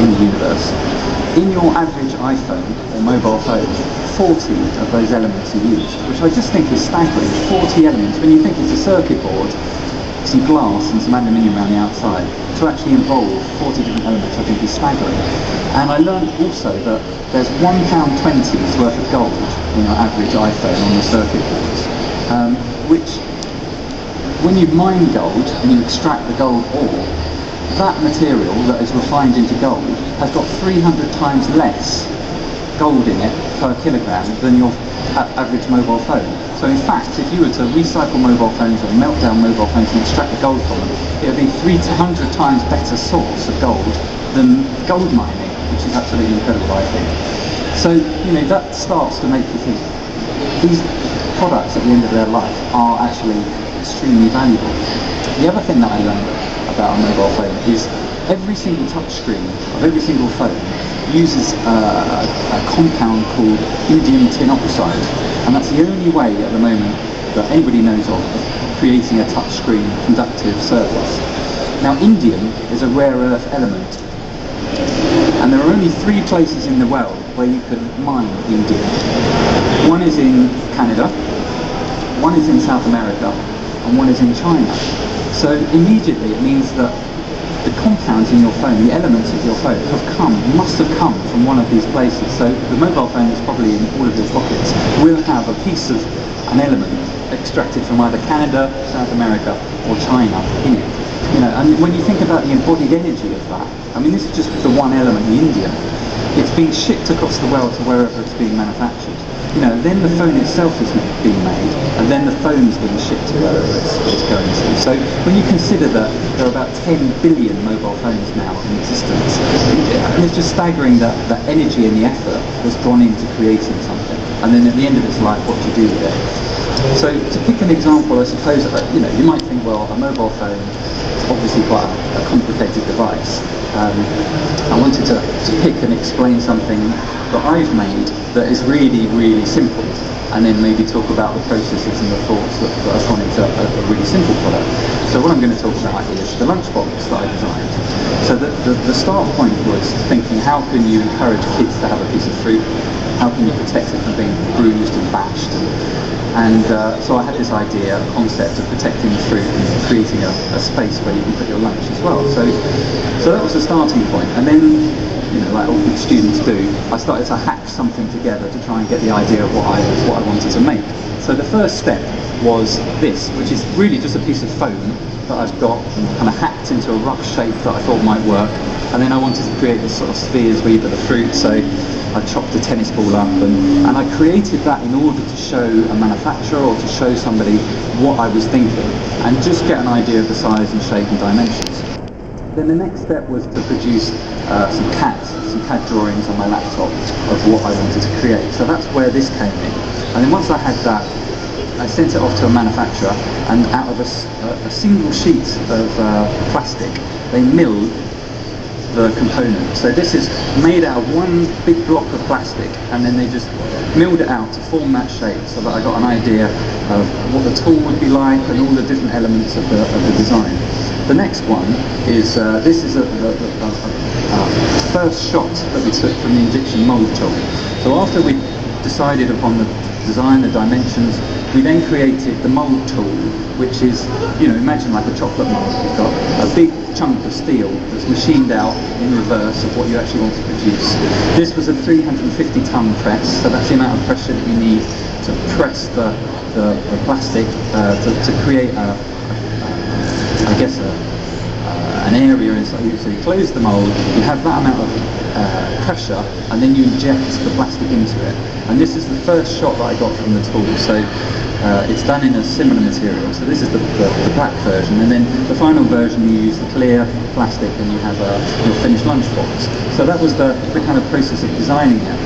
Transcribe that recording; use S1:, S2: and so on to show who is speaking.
S1: in the universe. In your average iPhone or mobile phone, 40 of those elements are used, which I just think is staggering. 40 elements. When you think it's a circuit board, some glass and some aluminium around the outside, to actually involve 40 different elements I think is staggering. And I learned also that there's £1.20's worth of gold in your average iPhone on the circuit boards, which when you mine gold and you extract the gold ore, that material that is refined into gold has got 300 times less gold in it per kilogram than your average mobile phone. So in fact, if you were to recycle mobile phones or melt down mobile phones and extract the gold from them, it would be 300 times better source of gold than gold mining, which is absolutely incredible, I think. So, you know, that starts to make you think these products at the end of their life are actually extremely valuable. The other thing that I learned about a mobile phone is every single touch screen of every single phone uses a compound called indium tin oxide, and that's the only way at the moment that anybody knows of creating a touchscreen conductive surface. Now, indium is a rare earth element, and there are only 3 places in the world where you can mine indium. One is in Canada, one is in South America, and one is in China. So immediately it means that the compounds in your phone, the elements of your phone, must have come from one of these places. So the mobile phone is probably in all of your pockets will have a piece of an element extracted from either Canada, South America, or China in it. You know, and when you think about the embodied energy of that, I mean, this is just the one element, the indium. It's being shipped across the world to wherever it's being manufactured. You know, then the phone itself is being made, and then the phone's being shipped to wherever it's going to. So when you consider that there are about 10 billion mobile phones now in existence, and it's just staggering that the energy and the effort has gone into creating something, and then at the end of its life, what do you do with it? So to pick an example, I suppose, you know, you might think, well, a mobile phone is obviously quite a complicated device. I wanted to pick and explain something that I've made that is really, really simple, and then maybe talk about the processes and the thoughts that have gone into a really simple product. So what I'm going to talk about is the lunchbox that I designed. So the start point was thinking, how can you encourage kids to have a piece of fruit? How can you protect it from being bruised and bashed? And so I had this idea, a concept of protecting the fruit and creating a space where you can put your lunch as well. So that was the starting point. And then, you know, like all good students do, I started to hack something together to try and get the idea of what I wanted to make. So the first step was this, which is really just a piece of foam that I've got kind of hacked into a rough shape that I thought might work. And then I wanted to create this sort of spheres with the fruit, so I chopped a tennis ball up, and I created that in order to show a manufacturer or to show somebody what I was thinking, and just get an idea of the size and shape and dimensions. Then the next step was to produce some CAD drawings on my laptop of what I wanted to create. So that's where this came in. And then once I had that, I sent it off to a manufacturer, and out of a single sheet of plastic, they milled the component. So this is made out of one big block of plastic, and then they just milled it out to form that shape, so that I got an idea of what the tool would be like and all the different elements of the design. The next one is, this is the first shot that we took from the injection mould tool. So after we decided upon the design, the dimensions, we then created the mould tool, which is, you know, imagine like a chocolate mould. You've got a big chunk of steel that's machined out in reverse of what you actually want to produce. This was a 350-ton press, so that's the amount of pressure that you need to press the plastic to create an area inside. So you close the mould, you have that amount of pressure, and then you inject the plastic into it. And this is the first shot that I got from the tool. So it's done in a similar material. So this is the black version, and then the final version you use the clear plastic, and you have your finished lunchbox. So that was the kind of process of designing it.